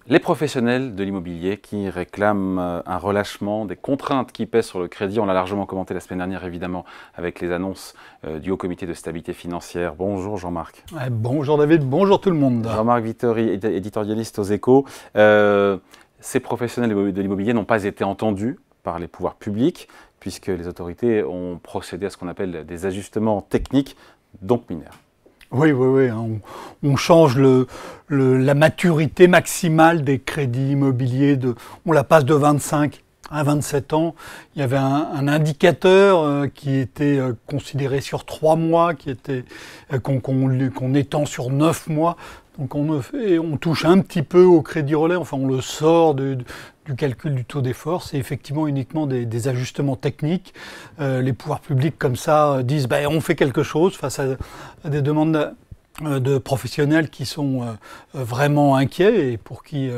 Les professionnels de l'immobilier qui réclament un relâchement des contraintes qui pèsent sur le crédit, on l'a largement commenté la semaine dernière évidemment avec les annonces du Haut Comité de stabilité financière. Bonjour Jean-Marc. Ouais, bonjour David, bonjour tout le monde. Jean-Marc Vittori, éditorialiste aux Échos. Ces professionnels de l'immobilier n'ont pas été entendus par les pouvoirs publics puisque les autorités ont procédé à ce qu'on appelle des ajustements techniques, donc mineurs. Oui, hein, on change la maturité maximale des crédits immobiliers, on la passe de 25 à 27 ans. Il y avait un indicateur qui était considéré sur 3 mois, qu'on étend sur 9 mois. Donc on touche un petit peu au crédit relais, enfin on le sort du calcul du taux d'effort. C'est effectivement uniquement des ajustements techniques. Les pouvoirs publics comme ça disent on fait quelque chose face à des demandes de professionnels qui sont vraiment inquiets et pour qui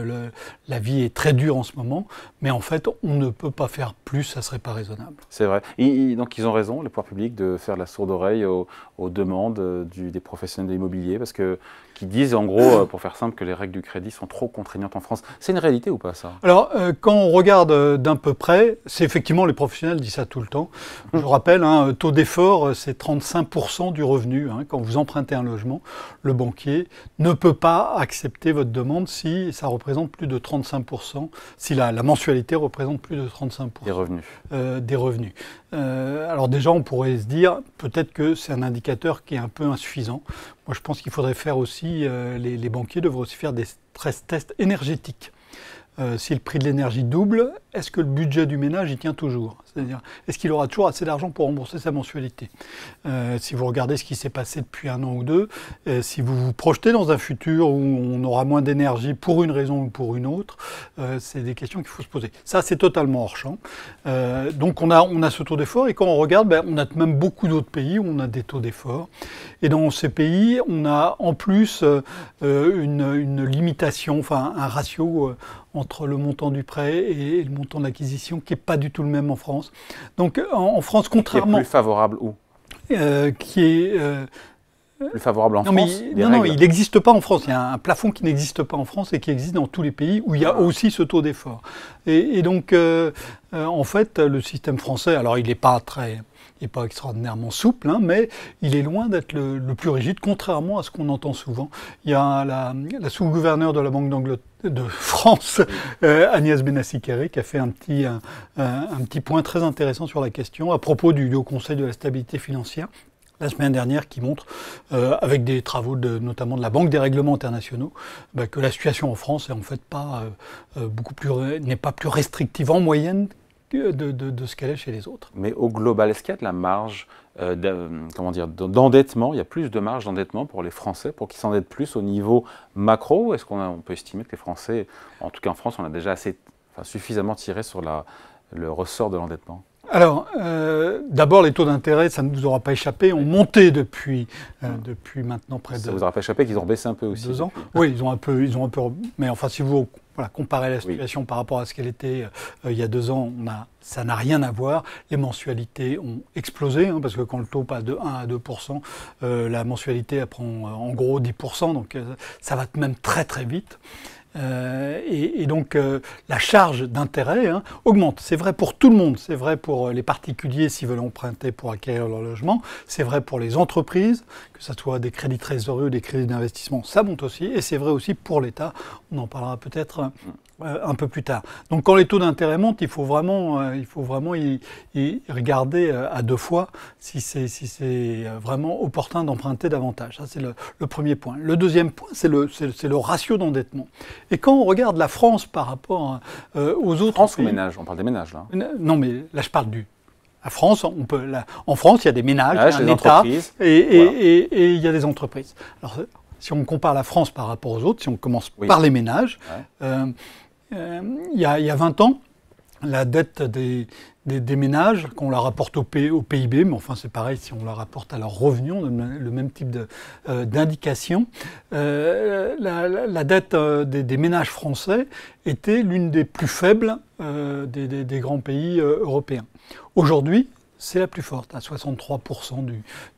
la vie est très dure en ce moment. Mais en fait, on ne peut pas faire plus, ça ne serait pas raisonnable. C'est vrai. Donc ils ont raison, les pouvoirs publics, de faire la sourde oreille aux demandes des professionnels de l'immobilier, parce que qui disent en gros, pour faire simple, que les règles du crédit sont trop contraignantes en France. C'est une réalité ou pas ça? Alors, quand on regarde d'un peu près, c'est effectivement, les professionnels disent ça tout le temps. Je rappelle, taux d'effort, c'est 35% du revenu. Quand vous empruntez un logement, le banquier ne peut pas accepter votre demande si ça représente plus de 35%, si la mensualité représente plus de 35% des revenus. Alors déjà, on pourrait se dire peut-être que c'est un indicateur qui est un peu insuffisant. Moi, je pense qu'il faudrait faire aussi, les banquiers devraient aussi faire des stress tests énergétiques. Si le prix de l'énergie double, est-ce que le budget du ménage y tient toujours? C'est-à-dire, est-ce qu'il aura toujours assez d'argent pour rembourser sa mensualité? Si vous regardez ce qui s'est passé depuis 1 an ou 2, si vous vous projetez dans un futur où on aura moins d'énergie pour une raison ou pour une autre, c'est des questions qu'il faut se poser. Ça, c'est totalement hors champ. Donc on a ce taux d'effort, et quand on regarde, on a même beaucoup d'autres pays où on a des taux d'effort. Et dans ces pays, on a en plus une limitation, enfin un ratio entre le montant du prêt et le montant de l'acquisition qui n'est pas du tout le même en France. Donc en France, contrairement... Qui est plus favorable où? Plus favorable en France? Non, il n'existe pas en France. Il y a un plafond qui n'existe pas en France et qui existe dans tous les pays où il y a aussi ce taux d'effort. Et donc, en fait, le système français, alors il n'est pas extraordinairement souple, mais il est loin d'être le plus rigide, contrairement à ce qu'on entend souvent. Il y a la sous-gouverneure de la Banque de France, Agnès Benassi-Kéré, qui a fait un petit point très intéressant sur la question à propos du Haut Conseil de la stabilité financière la semaine dernière, qui montre, avec des travaux notamment de la Banque des règlements internationaux, que la situation en France est en fait n'est pas plus restrictive en moyenne de ce qu'elle est chez les autres. Mais au global, est-ce qu'il y a de la marge d'endettement? Il y a plus de marge d'endettement pour les Français, pour qu'ils s'endettent plus au niveau macro? Est-ce qu'on peut estimer que les Français, en tout cas en France, on a déjà suffisamment tiré sur le ressort de l'endettement? Alors, d'abord, les taux d'intérêt, ça ne vous aura pas échappé, ont monté depuis maintenant près de... Ça ne vous aura pas échappé qu'ils ont baissé un peu aussi? 2 ans. Oui, ils ont un peu... Mais enfin, si vous comparez la situation par rapport à ce qu'elle était il y a 2 ans, ça n'a rien à voir. Les mensualités ont explosé, parce que quand le taux passe de 1 à 2%, la mensualité elle prend en gros 10%, donc ça va même très très vite. Et donc la charge d'intérêt augmente. C'est vrai pour tout le monde, c'est vrai pour les particuliers s'ils veulent emprunter pour acquérir leur logement, c'est vrai pour les entreprises, que ce soit des crédits trésorerie ou des crédits d'investissement, ça monte aussi, et c'est vrai aussi pour l'État, on en parlera peut-être un peu plus tard. Donc quand les taux d'intérêt montent, il faut vraiment y regarder à 2 fois si c'est vraiment opportun d'emprunter davantage. Ça, c'est le premier point. Le deuxième point, c'est le ratio d'endettement. Et quand on regarde la France par rapport aux autres France pays... ou ménage? On parle des ménages, là. Non, mais là, je parle la France, en France, il y a des ménages, il y a un État, et il y a des entreprises. Alors, si on compare la France par rapport aux autres, si on commence par les ménages, il y a 20 ans, la dette des ménages, qu'on la rapporte au PIB, mais enfin c'est pareil, si on la rapporte à leurs revenus, on a le même type d'indication. La dette des ménages français était l'une des plus faibles des grands pays européens. Aujourd'hui, c'est la plus forte, à 63%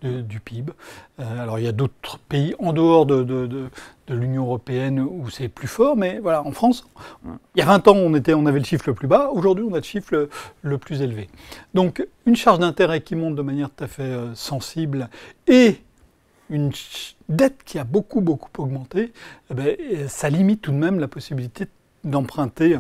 du PIB. Alors il y a d'autres pays en dehors de l'Union européenne où c'est plus fort, mais voilà, en France, il y a 20 ans, on avait le chiffre le plus bas, aujourd'hui on a le chiffre le plus élevé. Donc une charge d'intérêt qui monte de manière tout à fait sensible et une dette qui a beaucoup augmenté, ça limite tout de même la possibilité d'emprunter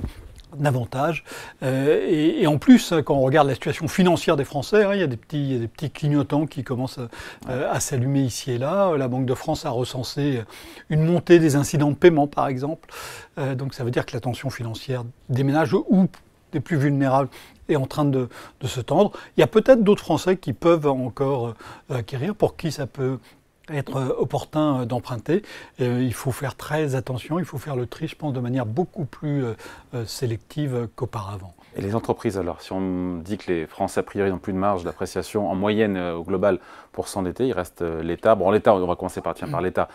davantage. Et en plus, quand on regarde la situation financière des Français, il y a des petits clignotants qui commencent à s'allumer ici et là. La Banque de France a recensé une montée des incidents de paiement, par exemple. Donc ça veut dire que la tension financière des ménages ou des plus vulnérables est en train de se tendre. Il y a peut-être d'autres Français qui peuvent encore acquérir, pour qui ça peut être opportun d'emprunter. Il faut faire très attention, il faut faire le tri, je pense, de manière beaucoup plus sélective qu'auparavant. Et les entreprises, alors, si on dit que les Français, a priori, n'ont plus de marge d'appréciation en moyenne au global pour s'endetter, il reste l'État. Bon, l'État, on va commencer par l'État.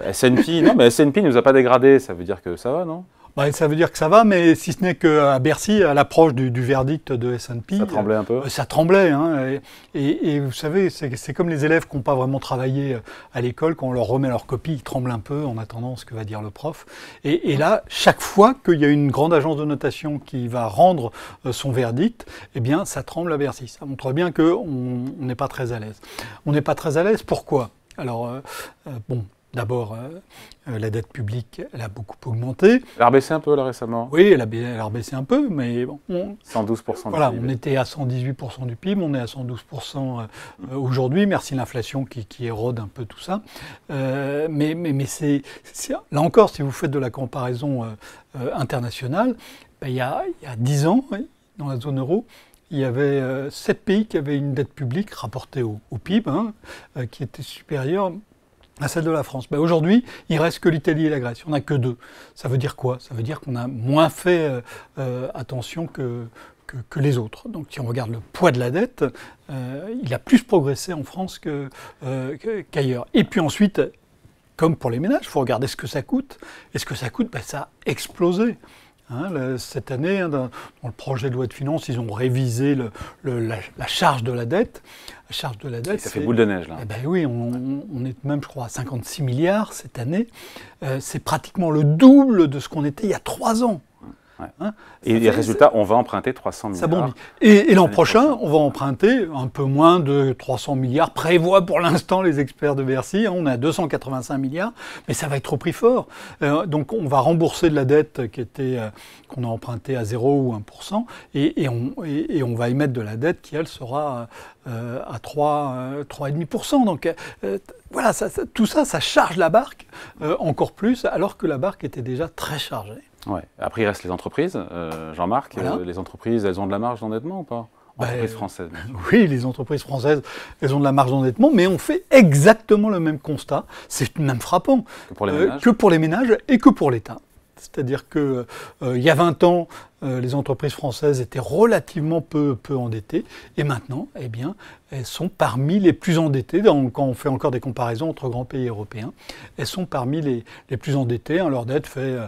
S&P, non, mais S&P ne nous a pas dégradé, ça veut dire que ça va, non ? Ça veut dire que ça va, mais si ce n'est qu'à Bercy, à l'approche du verdict de S&P... Ça tremblait un peu. Ça tremblait. Hein, et vous savez, c'est comme les élèves qui n'ont pas vraiment travaillé à l'école, quand on leur remet leur copie, ils tremblent un peu en attendant ce que va dire le prof. Et là, chaque fois qu'il y a une grande agence de notation qui va rendre son verdict, eh bien, ça tremble à Bercy. Ça montre bien qu'on n'est pas très à l'aise. On n'est pas très à l'aise, pourquoi ? Alors, d'abord, la dette publique, elle a beaucoup augmenté. Elle a rebaissé un peu, là, récemment. Oui, elle a rebaissé un peu, mais bon... 112% voilà, du PIB. on était à 118% du PIB, on est à 112% aujourd'hui, merci l'inflation qui érode un peu tout ça. Mais c'est... Là encore, si vous faites de la comparaison internationale, il y a 10 ans, dans la zone euro, il y avait 7 pays qui avaient une dette publique rapportée au PIB, qui était supérieure à celle de la France. Aujourd'hui, il ne reste que l'Italie et la Grèce. Il n'y en a que 2. Ça veut dire quoi ? Ça veut dire qu'on a moins fait attention que les autres. Donc si on regarde le poids de la dette, il a plus progressé en France qu'ailleurs. Et puis ensuite, comme pour les ménages, il faut regarder ce que ça coûte. Et ce que ça coûte, ça a explosé. Cette année, dans le projet de loi de finances, ils ont révisé la charge de la dette. La charge de la dette, ça fait boule de neige, là. Oui, on est même, je crois, à 56 milliards cette année. C'est pratiquement le double de ce qu'on était il y a 3 ans. Ouais. Et les résultats, on va emprunter 300 milliards. Ça bondit. Et l'an prochain, on va emprunter un peu moins de 300 milliards, prévoient pour l'instant les experts de Bercy. On est à 285 milliards, mais ça va être au prix fort. Donc on va rembourser de la dette qu'on a empruntée à 0 ou 1%, et on va émettre de la dette qui, elle, sera à 3,5%. Donc voilà, tout ça, ça charge la barque encore plus, alors que la barque était déjà très chargée. Ouais. Après, il reste les entreprises. Jean-Marc, voilà. Les entreprises, elles ont de la marge d'endettement ou pas ? Entreprises françaises. Oui, les entreprises françaises, elles ont de la marge d'endettement, mais on fait exactement le même constat. C'est même frappant. Que pour les ménages et que pour l'État. C'est-à-dire qu'il y a 20 ans, les entreprises françaises étaient relativement peu endettées. Et maintenant, eh bien, elles sont parmi les plus endettées. Quand on fait encore des comparaisons entre grands pays européens, elles sont parmi les plus endettées. Leur dette fait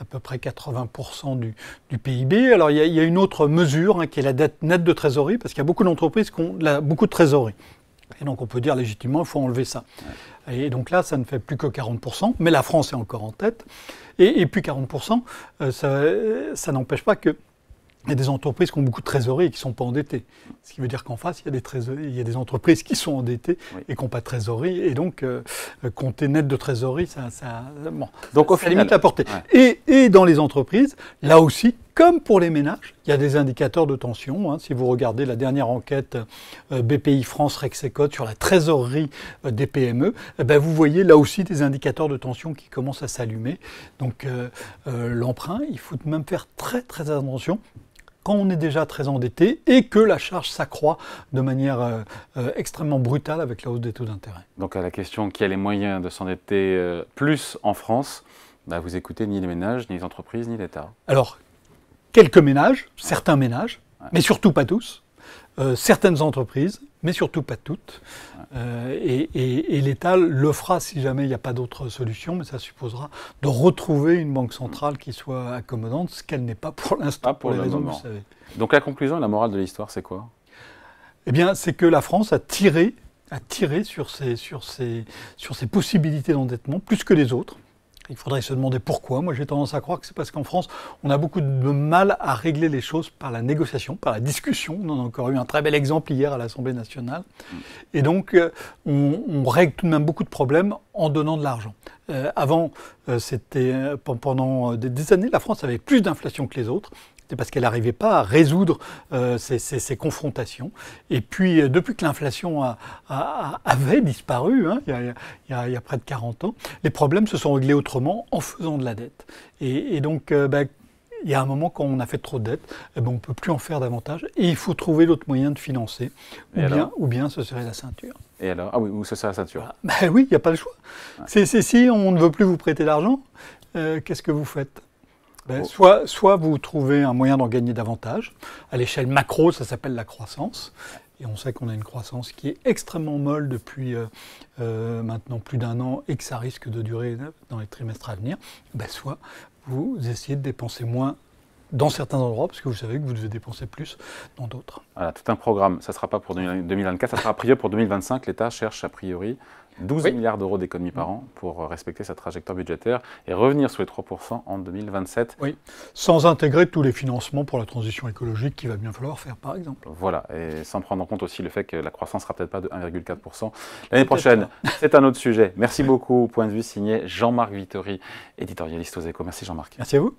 à peu près 80% du PIB. Alors, il y a une autre mesure qui est la dette nette de trésorerie, parce qu'il y a beaucoup d'entreprises qui ont beaucoup de trésorerie. Et donc, on peut dire légitimement, il faut enlever ça. Ouais. Et donc là, ça ne fait plus que 40%, mais la France est encore en tête. Et puis 40%, ça n'empêche pas qu'il y a des entreprises qui ont beaucoup de trésorerie et qui ne sont pas endettées. Ce qui veut dire qu'en face, il y a des entreprises qui sont endettées et qui n'ont pas de trésorerie. Et donc, compter net de trésorerie, ça limite la portée. Ouais. Et dans les entreprises, là aussi, comme pour les ménages, il y a des indicateurs de tension. Si vous regardez la dernière enquête BPI France Rexecode sur la trésorerie des PME, vous voyez là aussi des indicateurs de tension qui commencent à s'allumer. Donc l'emprunt, il faut même faire très très attention quand on est déjà très endetté et que la charge s'accroît de manière extrêmement brutale avec la hausse des taux d'intérêt. Donc à la question qui a les moyens de s'endetter plus en France, vous écoutez ni les ménages, ni les entreprises, ni l'État. Alors, quelques ménages, certains ménages, mais surtout pas tous, certaines entreprises, mais surtout pas toutes. Et l'État le fera si jamais il n'y a pas d'autre solution, mais ça supposera de retrouver une banque centrale qui soit accommodante, ce qu'elle n'est pas pour l'instant, pour les raisons que vous savez. Donc la conclusion et la morale de l'histoire, c'est quoi ? Eh bien, c'est que la France a tiré sur ses possibilités d'endettement plus que les autres. Il faudrait se demander pourquoi. Moi, j'ai tendance à croire que c'est parce qu'en France, on a beaucoup de mal à régler les choses par la négociation, par la discussion. On en a encore eu un très bel exemple hier à l'Assemblée nationale. Et donc, on règle tout de même beaucoup de problèmes en donnant de l'argent. Avant, pendant des années, la France avait plus d'inflation que les autres. C'est parce qu'elle n'arrivait pas à résoudre ces confrontations. Et puis, depuis que l'inflation avait disparu, hein, il y a près de 40 ans, les problèmes se sont réglés autrement en faisant de la dette. Et donc, il y a un moment, quand on a fait trop de dettes, on ne peut plus en faire davantage. Et il faut trouver d'autres moyens de financer. Ou bien ce serait la ceinture. Et alors? Ah oui, ou ce serait la ceinture. Voilà. Oui, il n'y a pas le choix. Ouais. Si on ne veut plus vous prêter d'argent, qu'est-ce que vous faites? Soit vous trouvez un moyen d'en gagner davantage. À l'échelle macro, ça s'appelle la croissance. Et on sait qu'on a une croissance qui est extrêmement molle depuis maintenant plus d'un an et que ça risque de durer dans les trimestres à venir. Soit vous essayez de dépenser moins dans certains endroits, parce que vous savez que vous devez dépenser plus dans d'autres. Voilà, tout un programme. Ça ne sera pas pour 2024, ça sera a priori pour 2025. L'État cherche a priori 12 milliards d'euros d'économies par an pour respecter sa trajectoire budgétaire et revenir sous les 3% en 2027. Oui, sans intégrer tous les financements pour la transition écologique qu'il va bien falloir faire, par exemple. Voilà, et sans prendre en compte aussi le fait que la croissance ne sera peut-être pas de 1,4% l'année prochaine. C'est un autre sujet. Merci beaucoup. Point de vue signé Jean-Marc Vittori, éditorialiste aux Échos. Merci Jean-Marc. Merci à vous.